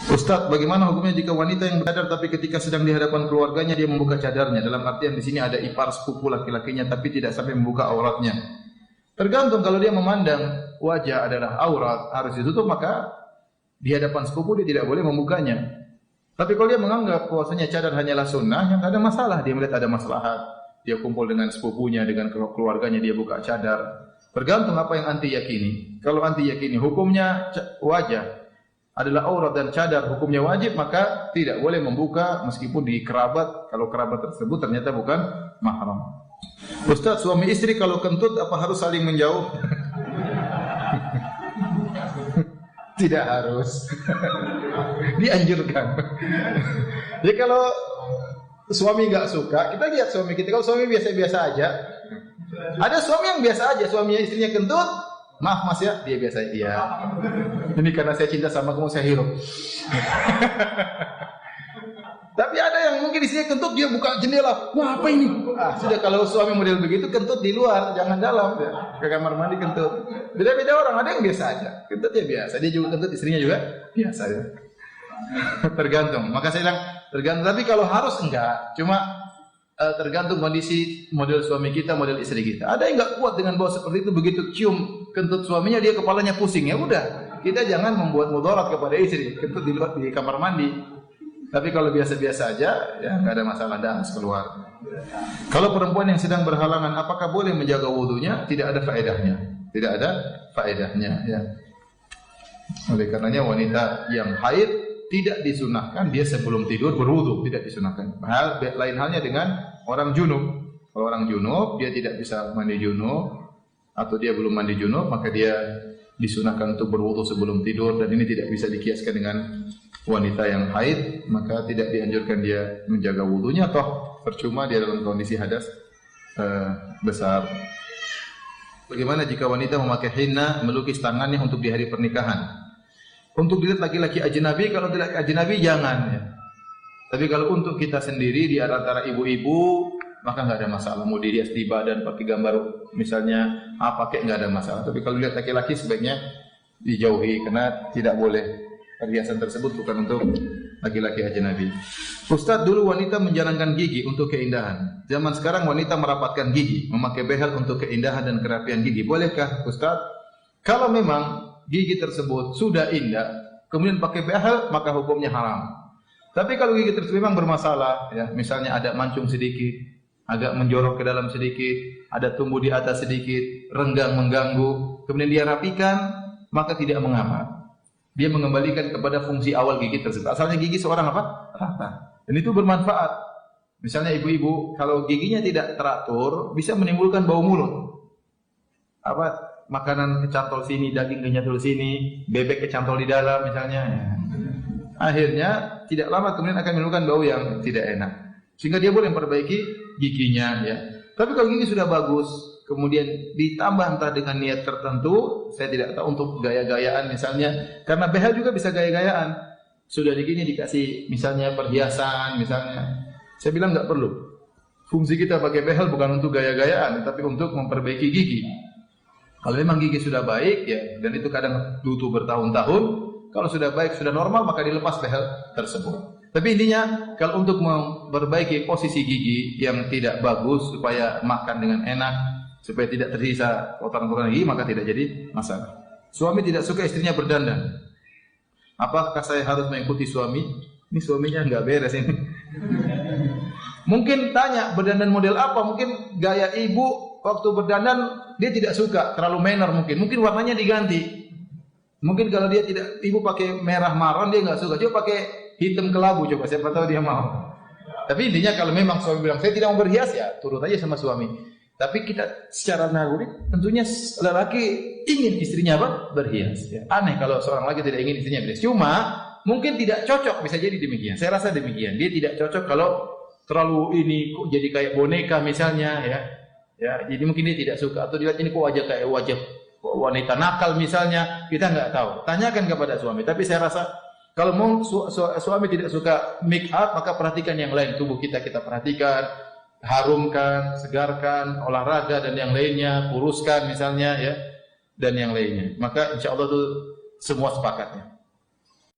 Ustaz, bagaimana hukumnya jika wanita yang bercadar tapi ketika sedang di hadapan keluarganya dia membuka cadarnya? Dalam artian di sini ada ipar sepupu laki-lakinya tapi tidak sampai membuka auratnya. Tergantung, kalau dia memandang wajah adalah aurat harus ditutup, maka di hadapan sepupu dia tidak boleh membukanya. Tapi kalau dia menganggap bahwasanya cadar hanyalah sunnah, yang ada masalah, dia melihat ada maslahat, dia kumpul dengan sepupunya, dengan keluarganya, dia buka cadar. Tergantung apa yang anti yakini. Kalau anti yakini hukumnya wajah adalah aurat dan cadar hukumnya wajib, maka tidak boleh membuka meskipun di kerabat, kalau kerabat tersebut ternyata bukan mahram. Ustaz, suami istri kalau kentut apa harus saling menjauh? Tidak harus. Dianjurkan. Jadi kalau suami enggak suka, kita lihat suami kita. Kalau suami biasa-biasa aja, ada suami yang biasa aja, suaminya istrinya kentut, maaf mas ya, dia biasa, iya. Ini karena saya cinta sama kamu, saya hirup. Tapi ada yang mungkin istrinya kentut, dia buka jendela. Wah, apa ini? Sudah, kalau suami model begitu, kentut di luar, jangan dalam. Ke kamar mandi kentut. Beda-beda orang, ada yang biasa aja. Kentut ya biasa, dia juga kentut, istrinya juga biasa ya. Tergantung. Maka saya bilang tergantung. Tapi kalau harus enggak, cuma tergantung kondisi model suami kita, model istri kita. Ada yang enggak kuat dengan bau seperti itu, begitu cium kentut suaminya dia kepalanya pusing. Ya udah, kita jangan membuat mudarat kepada istri. Kentut di luar di kamar mandi. Tapi kalau biasa-biasa aja, ya enggak ada masalah, dah keluar. Kalau perempuan yang sedang berhalangan, apakah boleh menjaga wudunya? Tidak ada faedahnya. Tidak ada faedahnya. Ya. Oleh karenanya wanita yang haid tidak disunahkan dia sebelum tidur berwudu, tidak disunahkan. Lain halnya dengan orang junub. Kalau orang junub dia tidak bisa mandi junub atau dia belum mandi junub, maka dia disunahkan untuk berwudu sebelum tidur, dan ini tidak bisa dikiaskan dengan wanita yang haid, maka tidak dianjurkan dia menjaga wudunya, toh percuma dia dalam kondisi hadas besar. Bagaimana jika wanita memakai henna melukis tangannya untuk di hari pernikahan? Untuk dilihat laki-laki ajnabi, kalau tidak ajnabi jangan ya. Tapi kalau untuk kita sendiri di antara ibu-ibu, maka enggak ada masalah. Mau dirias di badan pakai gambar misalnya pakai enggak ada masalah. Tapi kalau lihat laki-laki sebaiknya dijauhi, karena tidak boleh, perhiasan tersebut bukan untuk laki-laki ajnabi. Ustaz, dulu wanita menjalankan gigi untuk keindahan. Zaman sekarang wanita merapatkan gigi, memakai behel untuk keindahan dan kerapian gigi. Bolehkah Ustaz? Kalau memang gigi tersebut sudah indah, kemudian pakai behel, maka hukumnya haram. Tapi kalau gigi tersebut memang bermasalah, ya, misalnya ada mancung sedikit, agak menjorok ke dalam sedikit, ada tumbuh di atas sedikit, renggang mengganggu, kemudian dia rapikan, maka tidak mengapa. Dia mengembalikan kepada fungsi awal gigi tersebut. Asalnya gigi seorang apa? Rata. Dan itu bermanfaat. Misalnya ibu-ibu, kalau giginya tidak teratur, bisa menimbulkan bau mulut. Makanan kecantol sini, daging kecantol sini, bebek kecantol di dalam misalnya. Ya. Akhirnya tidak lama kemudian akan menimbulkan bau yang tidak enak. Sehingga dia boleh memperbaiki giginya. Ya. Tapi kalau gigi sudah bagus, kemudian ditambah entah dengan niat tertentu, saya tidak tahu, untuk gaya-gayaan misalnya, karena behel juga bisa gaya-gayaan. Sudah gini dikasih misalnya perhiasan misalnya. Saya bilang nggak perlu. Fungsi kita pakai behel bukan untuk gaya-gayaan, tapi untuk memperbaiki gigi. Kalau memang gigi sudah baik, ya, dan itu kadang butuh bertahun-tahun. Kalau sudah baik, sudah normal, maka dilepas behel tersebut. Tapi intinya, kalau untuk memperbaiki posisi gigi yang tidak bagus, supaya makan dengan enak, supaya tidak tersisa kotoran-kotoran gigi, maka tidak jadi masalah. Suami tidak suka istrinya berdandan. Apakah saya harus mengikuti suami? Ini suaminya nggak beres ini. Mungkin tanya, berdandan model apa? Mungkin gaya ibu waktu berdandan dia tidak suka, terlalu menor mungkin. Mungkin warnanya diganti. Mungkin kalau dia tidak, ibu pakai merah marun dia nggak suka. Coba pakai hitam kelabu, coba, siapa tahu dia mau. Tapi intinya kalau memang suami bilang saya tidak mau berhias, ya turut aja sama suami. Tapi kita secara naluri tentunya lelaki ingin istrinya apa? Berhias. Ya. Aneh kalau seorang laki tidak ingin istrinya berhias. Cuma mungkin tidak cocok, bisa jadi demikian. Saya rasa demikian. Dia tidak cocok kalau terlalu ini kok jadi kayak boneka misalnya, ya. Ya, jadi mungkin dia tidak suka, atau dilihat ini kok wajah kayak wajah wanita nakal misalnya, kita nggak tahu. Tanyakan kepada suami. Tapi saya rasa kalau mau suami tidak suka make up, maka perhatikan yang lain. Tubuh kita perhatikan, harumkan, segarkan, olahraga dan yang lainnya, kuruskan misalnya, ya, dan yang lainnya. Maka insya Allah itu semua sepakatnya.